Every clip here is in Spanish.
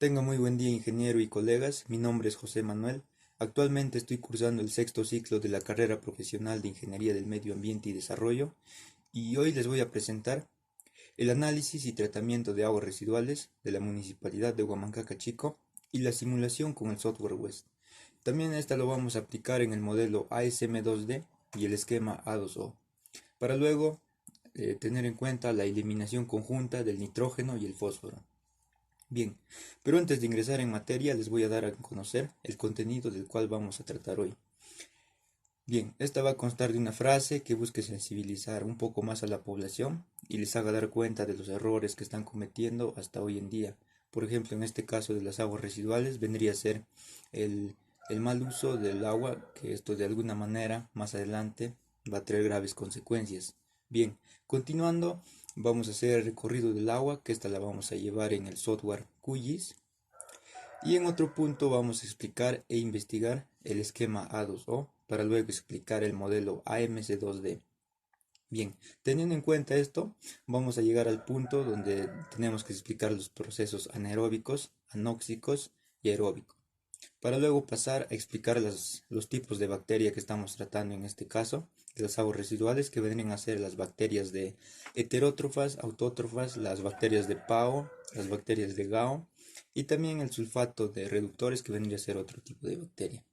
Tenga muy buen día, ingeniero y colegas. Mi nombre es José Manuel. Actualmente estoy cursando el sexto ciclo de la carrera profesional de Ingeniería del Medio Ambiente y Desarrollo y hoy les voy a presentar el análisis y tratamiento de aguas residuales de la Municipalidad de Huamancaca Chico y la simulación con el software WEST. También esta lo vamos a aplicar en el modelo ASM2D y el esquema A2O, para luego tener en cuenta la eliminación conjunta del nitrógeno y el fósforo. Bien, pero antes de ingresar en materia les voy a dar a conocer el contenido del cual vamos a tratar hoy. Bien, esta va a constar de una frase que busque sensibilizar un poco más a la población y les haga dar cuenta de los errores que están cometiendo hasta hoy en día. Por ejemplo, en este caso de las aguas residuales vendría a ser el, el mal uso del agua, que esto de alguna manera más adelante va a traer graves consecuencias. Bien, continuando, vamos a hacer el recorrido del agua, que esta la vamos a llevar en el software QGIS. Y en otro punto vamos a explicar e investigar el esquema A2O para luego explicar el modelo AMC2D. Bien, teniendo en cuenta esto, vamos a llegar al punto donde tenemos que explicar los procesos anaeróbicos, anóxicos y aeróbicos, para luego pasar a explicar los tipos de bacteria que estamos tratando en este caso, de las aguas residuales, que vendrían a ser las bacterias de heterótrofas, autótrofas, las bacterias de PAO, las bacterias de GAO y también el sulfato de reductores, que vendría a ser otro tipo de bacteria.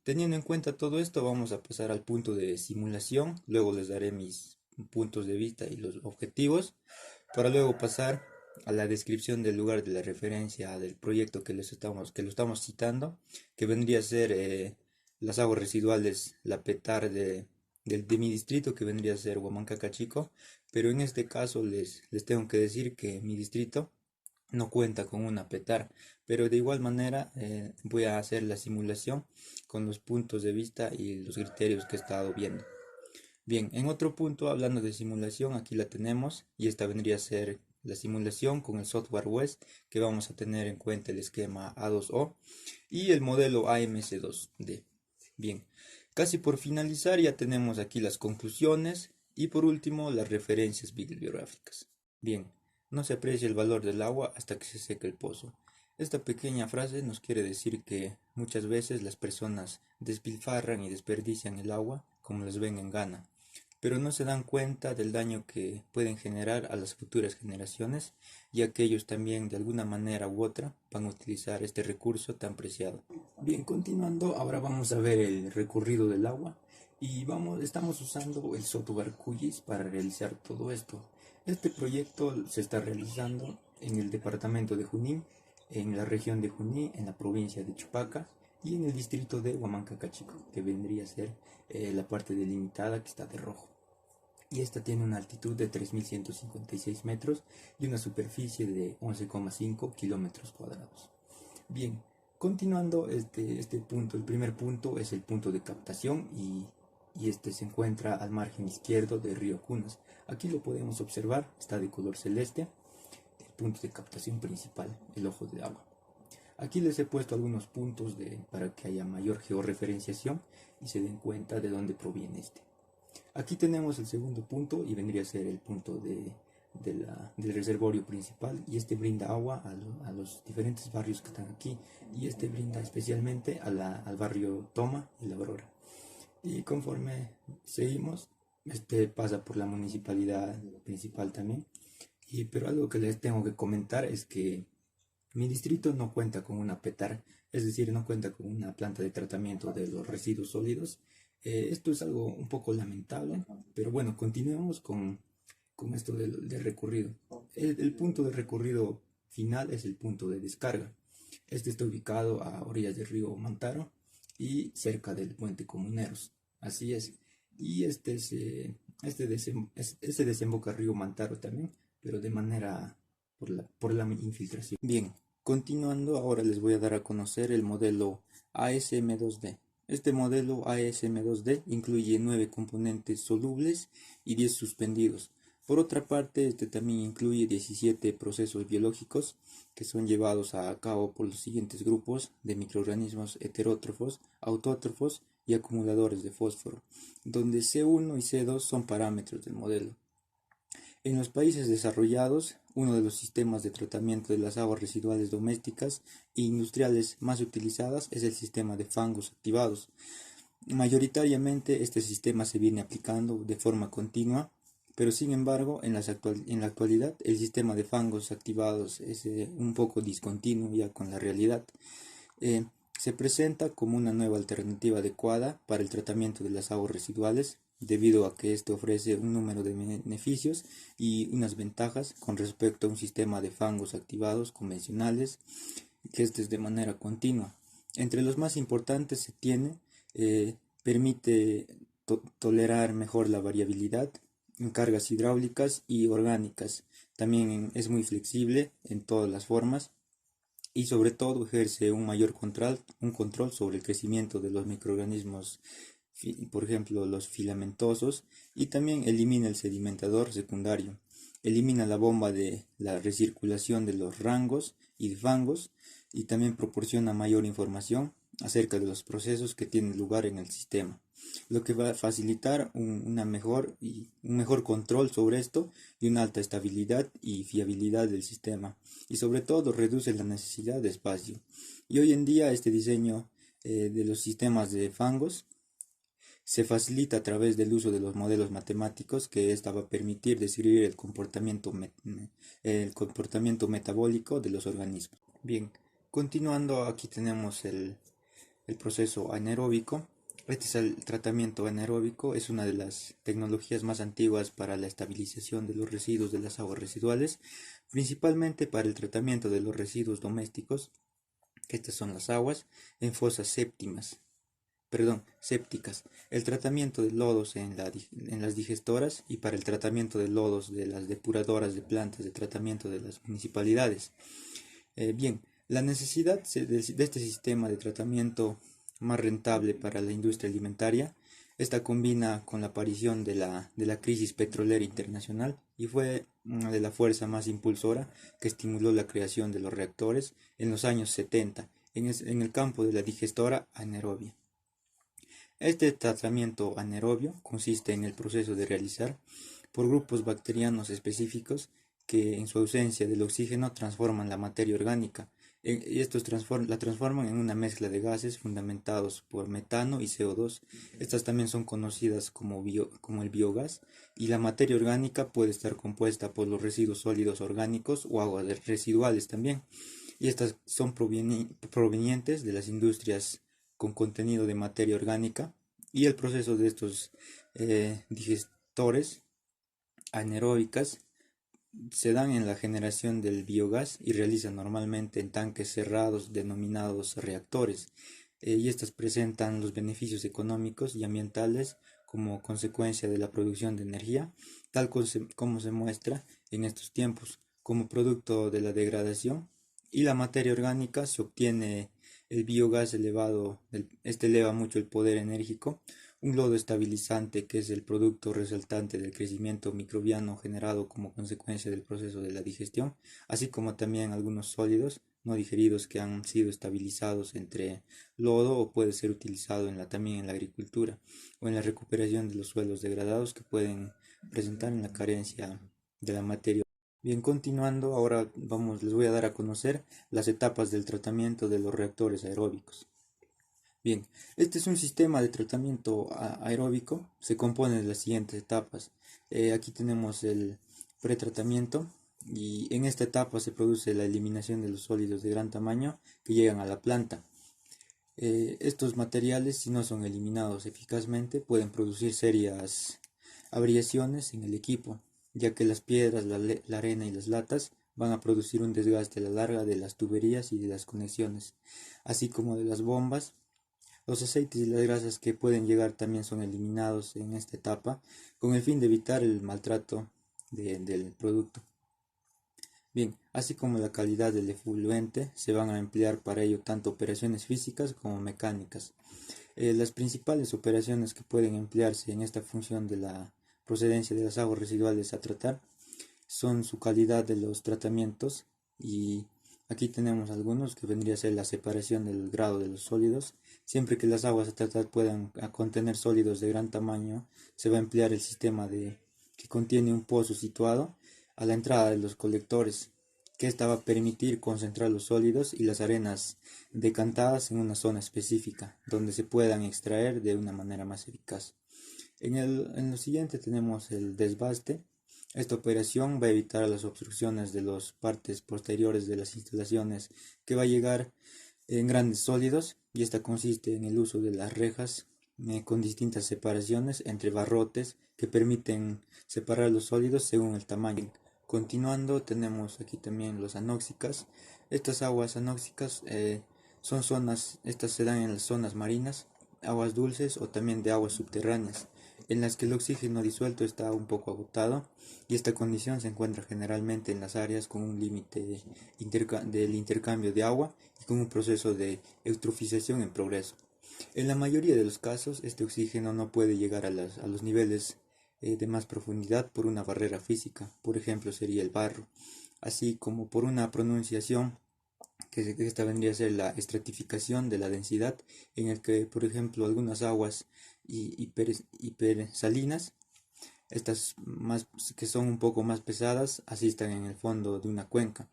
Teniendo en cuenta todo esto, vamos a pasar al punto de simulación. Luego les daré mis puntos de vista y los objetivos, para luego pasar a la descripción del lugar de la referencia del proyecto que lo estamos citando, que vendría a ser las aguas residuales, la PETAR de mi distrito, que vendría a ser Huamancaca Chico. Pero en este caso les tengo que decir que mi distrito no cuenta con una PETAR, pero de igual manera voy a hacer la simulación con los puntos de vista y los criterios que he estado viendo. Bien, en otro punto, hablando de simulación, aquí la tenemos y esta vendría a ser la simulación con el software WEST, que vamos a tener en cuenta el esquema A2O y el modelo AMC2D. Bien, casi por finalizar ya tenemos aquí las conclusiones y por último las referencias bibliográficas. Bien, no se aprecia el valor del agua hasta que se seca el pozo. Esta pequeña frase nos quiere decir que muchas veces las personas despilfarran y desperdician el agua como les ven en gana, pero no se dan cuenta del daño que pueden generar a las futuras generaciones, ya que ellos también de alguna manera u otra van a utilizar este recurso tan preciado. Bien, continuando, ahora vamos a ver el recorrido del agua y estamos usando el software QGIS para realizar todo esto. Este proyecto se está realizando en el departamento de Junín, en la región de Junín, en la provincia de Chupaca y en el distrito de Huamancaca Chico, que vendría a ser la parte delimitada que está de rojo. Y esta tiene una altitud de 3.156 metros y una superficie de 11,5 kilómetros cuadrados. Bien, continuando este punto, el primer punto es el punto de captación y este se encuentra al margen izquierdo del río Cunas. Aquí lo podemos observar, está de color celeste, el punto de captación principal, el ojo de agua. Aquí les he puesto algunos puntos para que haya mayor georreferenciación y se den cuenta de dónde proviene este. Aquí tenemos el segundo punto y vendría a ser el punto del reservorio principal, y este brinda agua a los diferentes barrios que están aquí, y este brinda especialmente al barrio Toma y La Aurora. Y conforme seguimos, este pasa por la municipalidad principal también. Pero algo que les tengo que comentar es que mi distrito no cuenta con una PETAR, es decir, no cuenta con una planta de tratamiento de los residuos sólidos. Esto es algo un poco lamentable, pero bueno, continuemos con esto del recorrido. El punto de recorrido final es el punto de descarga. Este está ubicado a orillas del río Mantaro y cerca del puente Comuneros. Así es. Y este desemboca al río Mantaro también, pero de manera por la infiltración. Bien, continuando, ahora les voy a dar a conocer el modelo ASM2D. Este modelo ASM2D incluye 9 componentes solubles y 10 suspendidos. Por otra parte, este también incluye 17 procesos biológicos que son llevados a cabo por los siguientes grupos de microorganismos heterótrofos, autótrofos y acumuladores de fósforo, donde C1 y C2 son parámetros del modelo. En los países desarrollados, uno de los sistemas de tratamiento de las aguas residuales domésticas e industriales más utilizadas es el sistema de fangos activados. Mayoritariamente este sistema se viene aplicando de forma continua, pero sin embargo en la actualidad el sistema de fangos activados es un poco discontinuo ya con la realidad. Eh, Se presenta como una nueva alternativa adecuada para el tratamiento de las aguas residuales, debido a que este ofrece un número de beneficios y unas ventajas con respecto a un sistema de fangos activados convencionales, que este es de manera continua. Entre los más importantes se tiene, permite tolerar mejor la variabilidad en cargas hidráulicas y orgánicas. También es muy flexible en todas las formas y sobre todo ejerce un mayor control sobre el crecimiento de los microorganismos, por ejemplo los filamentosos, y también elimina el sedimentador secundario, elimina la bomba de la recirculación de los rangos y de fangos, y también proporciona mayor información acerca de los procesos que tienen lugar en el sistema, lo que va a facilitar un mejor control sobre esto y una alta estabilidad y fiabilidad del sistema, y sobre todo reduce la necesidad de espacio. Y hoy en día este diseño de los sistemas de fangos se facilita a través del uso de los modelos matemáticos, que esta va a permitir describir el comportamiento metabólico de los organismos. Bien, continuando, aquí tenemos el proceso anaeróbico. Este es el tratamiento anaeróbico, es una de las tecnologías más antiguas para la estabilización de los residuos de las aguas residuales, principalmente para el tratamiento de los residuos domésticos, que estas son las aguas, en fosas sépticas, el tratamiento de lodos en las digestoras y para el tratamiento de lodos de las depuradoras de plantas de tratamiento de las municipalidades. Bien, la necesidad de este sistema de tratamiento más rentable para la industria alimentaria, esta combina con la aparición de la crisis petrolera internacional y fue una de la fuerza más impulsora que estimuló la creación de los reactores en los años 70 en el campo de la digestora anaerobia. Este tratamiento anaerobio consiste en el proceso de realizar por grupos bacterianos específicos que en su ausencia del oxígeno transforman la materia orgánica y estos la transforman en una mezcla de gases fundamentados por metano y CO2. Estas también son conocidas como el biogás, y la materia orgánica puede estar compuesta por los residuos sólidos orgánicos o aguas residuales también, y estas son provenientes de las industrias con contenido de materia orgánica, y el proceso de estos digestores anaeróbicas se dan en la generación del biogás y realizan normalmente en tanques cerrados denominados reactores, y estas presentan los beneficios económicos y ambientales como consecuencia de la producción de energía, tal como se muestra en estos tiempos. Como producto de la degradación y la materia orgánica se obtiene el biogás elevado, este eleva mucho el poder enérgico, un lodo estabilizante que es el producto resultante del crecimiento microbiano generado como consecuencia del proceso de la digestión, así como también algunos sólidos no digeridos que han sido estabilizados entre lodo, o puede ser utilizado también en la agricultura o en la recuperación de los suelos degradados que pueden presentar en la carencia de la materia. Bien, continuando, ahora les voy a dar a conocer las etapas del tratamiento de los reactores aeróbicos. Bien, este es un sistema de tratamiento aeróbico, se compone de las siguientes etapas. Aquí tenemos el pretratamiento, y en esta etapa se produce la eliminación de los sólidos de gran tamaño que llegan a la planta. Estos materiales, si no son eliminados eficazmente, pueden producir serias variaciones en el equipo, ya que las piedras, la arena y las latas van a producir un desgaste a la larga de las tuberías y de las conexiones, así como de las bombas. Los aceites y las grasas que pueden llegar también son eliminados en esta etapa, con el fin de evitar el maltrato del producto. Bien, así como la calidad del efluente, se van a emplear para ello tanto operaciones físicas como mecánicas. Las principales operaciones que pueden emplearse en esta función de la procedencia de las aguas residuales a tratar son su calidad de los tratamientos, y aquí tenemos algunos que vendría a ser la separación del grado de los sólidos. Siempre que las aguas a tratar puedan contener sólidos de gran tamaño, se va a emplear el sistema que contiene un pozo situado a la entrada de los colectores, que esta va a permitir concentrar los sólidos y las arenas decantadas en una zona específica, donde se puedan extraer de una manera más eficaz. En lo siguiente tenemos el desbaste. Esta operación va a evitar las obstrucciones de las partes posteriores de las instalaciones, que va a llegar en grandes sólidos, y esta consiste en el uso de las rejas con distintas separaciones entre barrotes que permiten separar los sólidos según el tamaño. Continuando, tenemos aquí también los anóxicas. Estas aguas anóxicas estas se dan en las zonas marinas, aguas dulces o también de aguas subterráneas, en las que el oxígeno disuelto está un poco agotado, y esta condición se encuentra generalmente en las áreas con un límite del intercambio de agua y con un proceso de eutrofización en progreso. En la mayoría de los casos, este oxígeno no puede llegar a los niveles de más profundidad por una barrera física, por ejemplo sería el barro, así como por una pronunciación, que esta vendría a ser la estratificación de la densidad, en el que, por ejemplo, algunas aguas hipersalinas, estas que son un poco más pesadas, asistan en el fondo de una cuenca.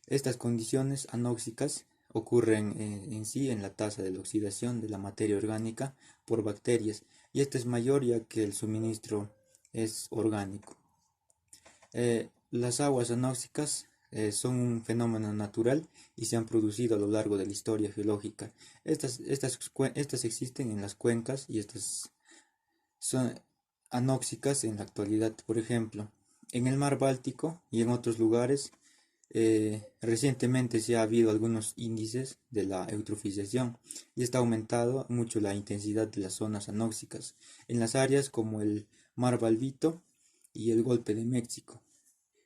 Estas condiciones anóxicas ocurren en sí en la tasa de la oxidación de la materia orgánica por bacterias, y esta es mayor ya que el suministro es orgánico. Las aguas anóxicas son un fenómeno natural y se han producido a lo largo de la historia geológica. Estas existen en las cuencas, y estas son anóxicas en la actualidad. Por ejemplo, en el mar Báltico y en otros lugares, recientemente se ha habido algunos índices de la eutrofización, y está aumentado mucho la intensidad de las zonas anóxicas en las áreas como el mar Balbito y el Golfo de México,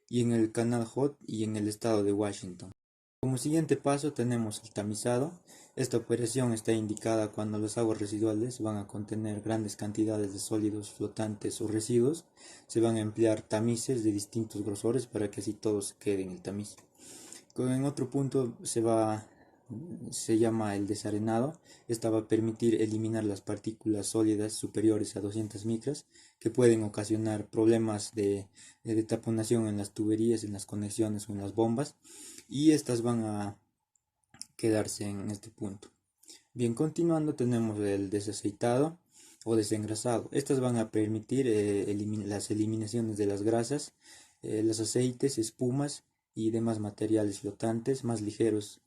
y en el Canal Hot y en el estado de Washington. Como siguiente paso tenemos el tamizado. Esta operación está indicada cuando las aguas residuales van a contener grandes cantidades de sólidos flotantes o residuos. Se van a emplear tamices de distintos grosores para que así todo se quede en el tamiz. En otro punto se llama el desarenado. Esta va a permitir eliminar las partículas sólidas superiores a 200 micras, que pueden ocasionar problemas de taponación en las tuberías, en las conexiones o en las bombas, y estas van a quedarse en este punto. Bien, continuando tenemos el desaceitado o desengrasado. Estas van a permitir las eliminaciones de las grasas, los aceites, espumas y demás materiales flotantes más ligeros.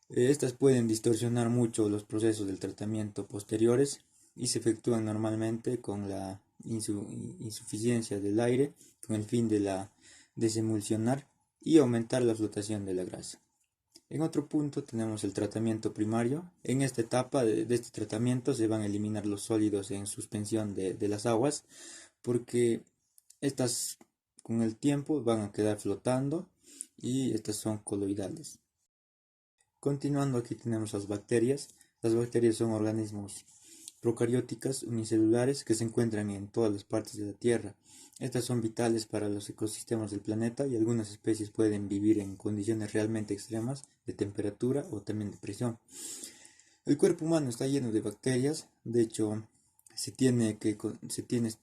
Estas pueden distorsionar mucho los procesos del tratamiento posteriores, y se efectúan normalmente con la insuficiencia del aire, con el fin de desemulsionar y aumentar la flotación de la grasa. En otro punto tenemos el tratamiento primario. En esta etapa de este tratamiento se van a eliminar los sólidos en suspensión de las aguas, porque estas con el tiempo van a quedar flotando, y estas son coloidales. Continuando, aquí tenemos las bacterias. Las bacterias son organismos procarióticas unicelulares que se encuentran en todas las partes de la Tierra. Estas son vitales para los ecosistemas del planeta, y algunas especies pueden vivir en condiciones realmente extremas de temperatura o también de presión. El cuerpo humano está lleno de bacterias. De hecho, se tiene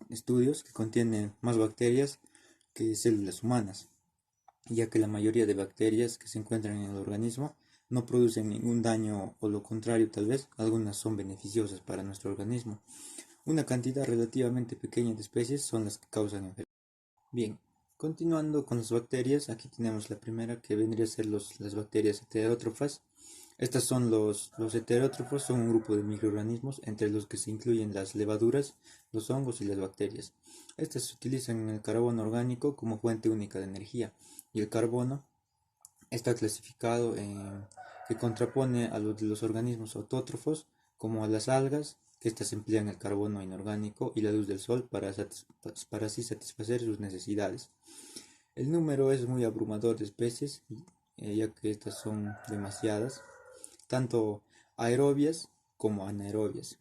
estudios que contienen más bacterias que células humanas, ya que la mayoría de bacterias que se encuentran en el organismo no producen ningún daño, o lo contrario, tal vez algunas son beneficiosas para nuestro organismo. Una cantidad relativamente pequeña de especies son las que causan enfermedades. Bien, continuando con las bacterias, aquí tenemos la primera, que vendría a ser las bacterias heterótrofas. Estas son los heterótrofos, son un grupo de microorganismos entre los que se incluyen las levaduras, los hongos y las bacterias. Estas se utilizan en el carbono orgánico como fuente única de energía, y el carbono está clasificado que contrapone a los de los organismos autótrofos, como a las algas, que estas emplean el carbono inorgánico y la luz del sol para así satisfacer sus necesidades. El número es muy abrumador de especies, ya que estas son demasiadas, tanto aerobias como anaerobias.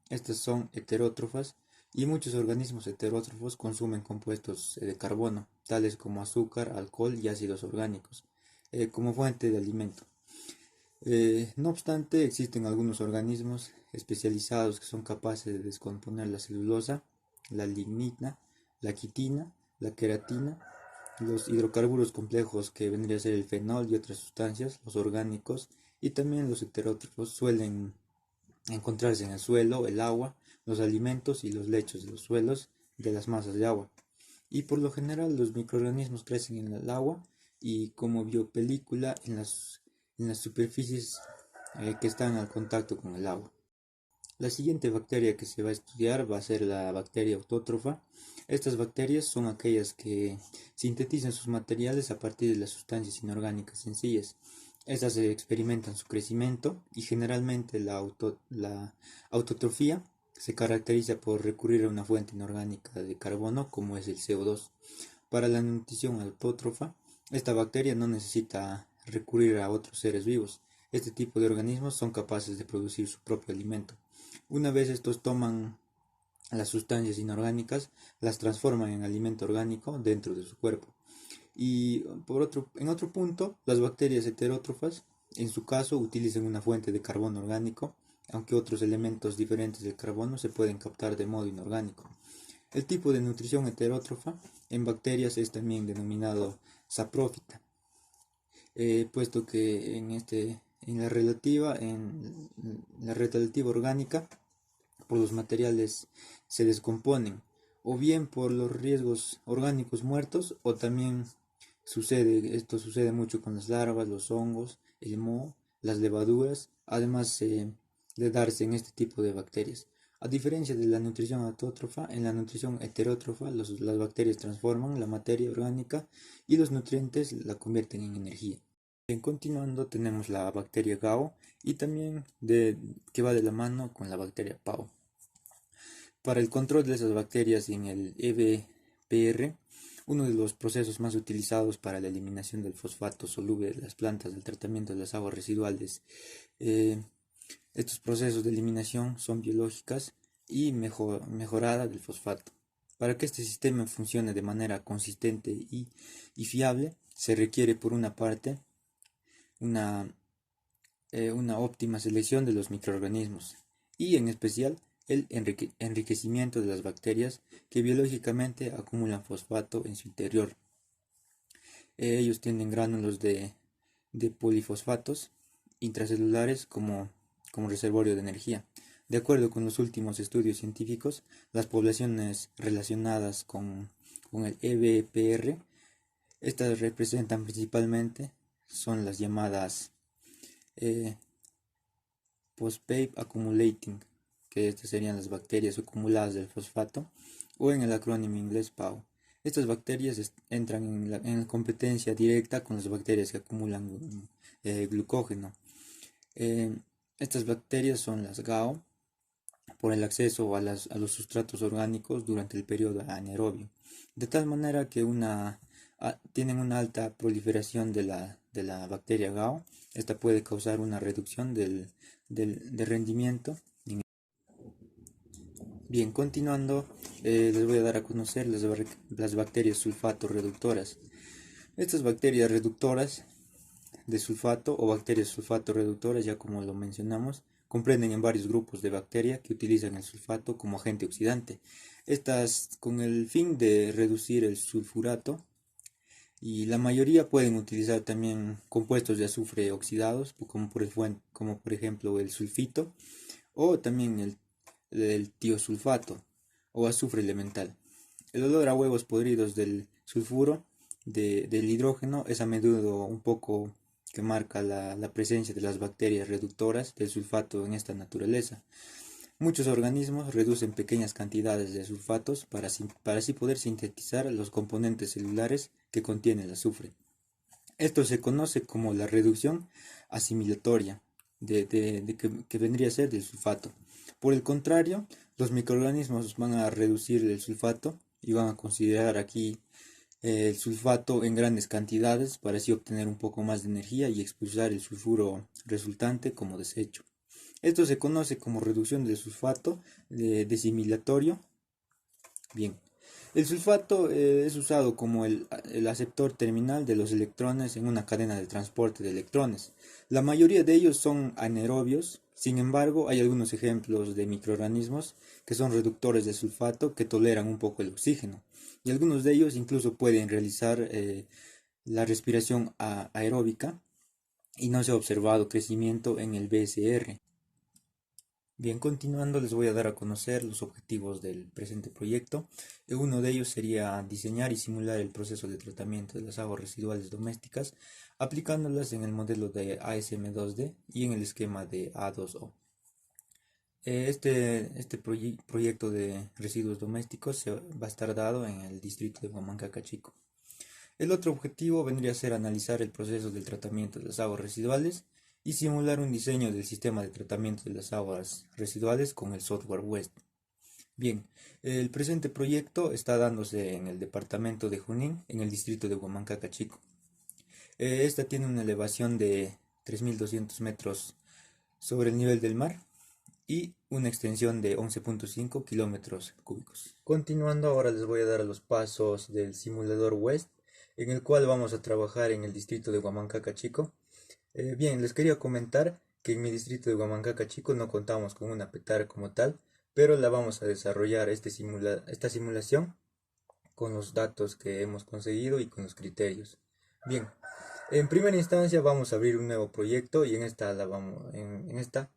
Estas son heterótrofas, y muchos organismos heterótrofos consumen compuestos de carbono, tales como azúcar, alcohol y ácidos orgánicos, como fuente de alimento. No obstante, existen algunos organismos especializados que son capaces de descomponer la celulosa, la lignina, la quitina, la queratina los hidrocarburos complejos que vendría a ser el fenol y otras sustancias, los orgánicos y también los heterótrofos suelen encontrarse en el suelo, el agua, los alimentos y los lechos de los suelos de las masas de agua. Y por lo general los microorganismos crecen en el agua y como biopelícula en las superficies que están al contacto con el agua. La siguiente bacteria que se va a estudiar va a ser la bacteria autótrofa. Estas bacterias son aquellas que sintetizan sus materiales a partir de las sustancias inorgánicas sencillas. Estas experimentan su crecimiento y generalmente la autotrofía se caracteriza por recurrir a una fuente inorgánica de carbono como es el CO2. Para la nutrición autótrofa, esta bacteria no necesita recurrir a otros seres vivos. Este tipo de organismos son capaces de producir su propio alimento. Una vez estos toman las sustancias inorgánicas, las transforman en alimento orgánico dentro de su cuerpo. Y en otro punto, las bacterias heterótrofas, en su caso, utilizan una fuente de carbono orgánico, aunque otros elementos diferentes del carbono se pueden captar de modo inorgánico. El tipo de nutrición heterótrofa en bacterias es también denominado saprófita, puesto que en la relativa orgánica, por los materiales se descomponen, o bien por los riesgos orgánicos muertos, o también esto sucede mucho con las larvas, los hongos, el moho, las levaduras, además de darse en este tipo de bacterias. A diferencia de la nutrición autótrofa, en la nutrición heterótrofa las bacterias transforman la materia orgánica y los nutrientes la convierten en energía. Bien, continuando tenemos la bacteria GAO y también que va de la mano con la bacteria PAO. Para el control de esas bacterias en el EBPR, uno de los procesos más utilizados para la eliminación del fosfato soluble de las plantas del tratamiento de las aguas residuales, estos procesos de eliminación son biológicas y mejorada del fosfato. Para que este sistema funcione de manera consistente y fiable, se requiere por una parte una óptima selección de los microorganismos y en especial el enriquecimiento de las bacterias que biológicamente acumulan fosfato en su interior. Ellos tienen gránulos de polifosfatos intracelulares como reservorio de energía. De acuerdo con los últimos estudios científicos, las poblaciones relacionadas con el EBPR, estas representan principalmente, son las llamadas Phosphate Accumulating, que estas serían las bacterias acumuladas del fosfato, o en el acrónimo inglés PAO. Estas bacterias entran en competencia directa con las bacterias que acumulan glucógeno. Estas bacterias son las GAO por el acceso a los sustratos orgánicos durante el periodo anaerobio, de tal manera que tienen una alta proliferación de la bacteria GAO. Esta puede causar una reducción del rendimiento. Bien, continuando, les voy a dar a conocer las bacterias sulfato reductoras. Estas bacterias reductoras de sulfato o bacterias sulfato reductoras, ya como lo mencionamos, comprenden en varios grupos de bacterias que utilizan el sulfato como agente oxidante. Estas con el fin de reducir el sulfurato, y la mayoría pueden utilizar también compuestos de azufre oxidados, como por ejemplo el sulfito o también el tiosulfato o azufre elemental. El olor a huevos podridos del sulfuro del hidrógeno es a menudo un poco que marca la presencia de las bacterias reductoras del sulfato en esta naturaleza. Muchos organismos reducen pequeñas cantidades de sulfatos para así poder sintetizar los componentes celulares que contienen el azufre. Esto se conoce como la reducción asimilatoria que vendría a ser del sulfato. Por el contrario, los microorganismos van a reducir el sulfato y van a considerar aquí el sulfato en grandes cantidades para así obtener un poco más de energía y expulsar el sulfuro resultante como desecho. Esto se conoce como reducción del sulfato desimilatorio. Bien, el sulfato es usado como el aceptor terminal de los electrones en una cadena de transporte de electrones. La mayoría de ellos son anaerobios, sin embargo, hay algunos ejemplos de microorganismos que son reductores de sulfato que toleran un poco el oxígeno. y algunos de ellos incluso pueden realizar la respiración aeróbica y no se ha observado crecimiento en el BSR. Bien, continuando les voy a dar a conocer los objetivos del presente proyecto. Uno de ellos sería diseñar y simular el proceso de tratamiento de las aguas residuales domésticas, aplicándolas en el modelo de ASM2D y en el esquema de A2O. Este proyecto de residuos domésticos va a estar dado en el distrito de Huamancaca Chico. El otro objetivo vendría a ser analizar el proceso del tratamiento de las aguas residuales y simular un diseño del sistema de tratamiento de las aguas residuales con el software WEST. Bien, el presente proyecto está dándose en el departamento de Junín, en el distrito de Huamancaca Chico. Esta tiene una elevación de 3.200 metros sobre el nivel del mar y una extensión de 11.5 kilómetros cúbicos. Continuando, ahora les voy a dar los pasos del simulador WEST, en el cual vamos a trabajar en el distrito de Huamancaca Chico. Bien, les quería comentar que en mi distrito de Huamancaca Chico no contamos con una petar como tal, pero la vamos a desarrollar esta simulación con los datos que hemos conseguido y con los criterios. Bien, en primera instancia vamos a abrir un nuevo proyecto y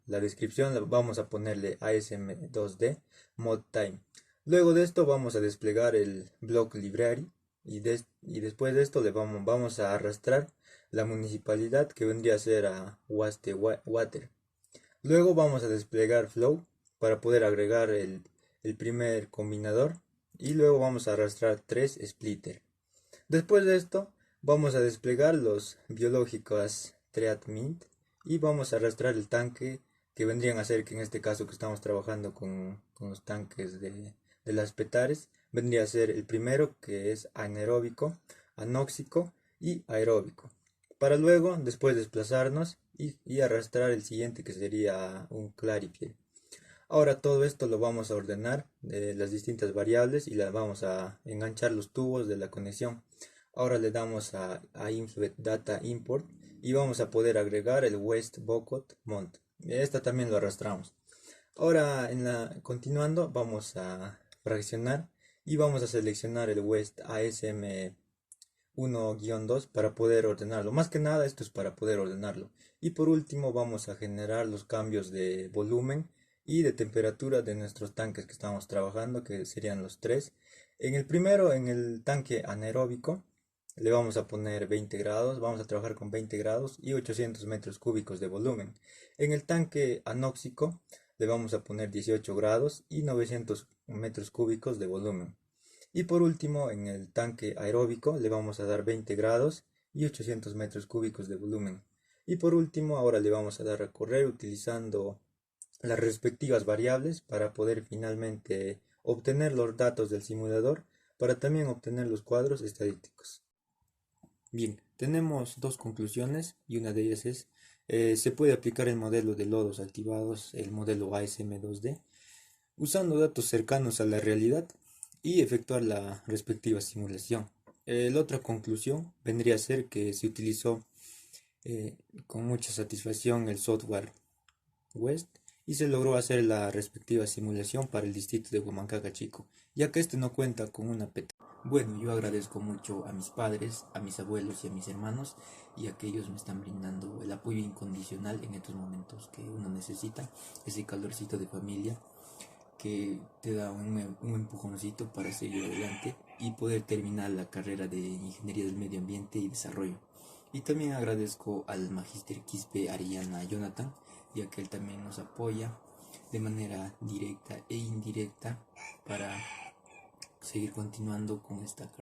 la descripción vamos a ponerle ASM2D mod time. Luego de esto vamos a desplegar el block library y después de esto vamos a arrastrar la municipalidad que vendría a ser a Waste Water. Luego vamos a desplegar flow para poder agregar el primer combinador y luego vamos a arrastrar 3 splitter. Después de esto vamos a desplegar los biológicos treatment y vamos a arrastrar el tanque que vendrían a ser, que en este caso que estamos trabajando con los tanques de las petares, vendría a ser el primero, que es anaeróbico, anóxico y aeróbico, para luego después desplazarnos y arrastrar el siguiente, que sería un clarifier. Ahora todo esto lo vamos a ordenar de las distintas variables y las vamos a enganchar los tubos de la conexión. Ahora le damos a Influent Data Import y vamos a poder agregar el West Bocot Mont. Esta también lo arrastramos. Ahora continuando vamos a fraccionar y vamos a seleccionar el West ASM 1-2 para poder ordenarlo. Más que nada esto es para poder ordenarlo. Y por último vamos a generar los cambios de volumen y de temperatura de nuestros tanques que estamos trabajando, que serían los tres. En el primero, en el tanque anaeróbico, le vamos a poner 20 grados, vamos a trabajar con 20 grados y 800 metros cúbicos de volumen. En el tanque anóxico le vamos a poner 18 grados y 900 metros cúbicos de volumen. Y por último, en el tanque aeróbico le vamos a dar 20 grados y 800 metros cúbicos de volumen. Y por último, ahora le vamos a dar a correr utilizando las respectivas variables para poder finalmente obtener los datos del simulador, para también obtener los cuadros estadísticos. Bien, tenemos dos conclusiones y una de ellas es, se puede aplicar el modelo de lodos activados, el modelo ASM2D, usando datos cercanos a la realidad y efectuar la respectiva simulación. La otra conclusión vendría a ser que se utilizó con mucha satisfacción el software WEST y se logró hacer la respectiva simulación para el distrito de Huamancaca Chico, ya que este no cuenta con una PT. Bueno, yo agradezco mucho a mis padres, a mis abuelos y a mis hermanos, y a que ellos me están brindando el apoyo incondicional en estos momentos que uno necesita, ese calorcito de familia que te da un empujoncito para seguir adelante y poder terminar la carrera de Ingeniería del Medio Ambiente y Desarrollo. Y también agradezco al Magíster Quispe Ariana Jonathan, ya que él también nos apoya de manera directa e indirecta para seguir continuando con esta carrera.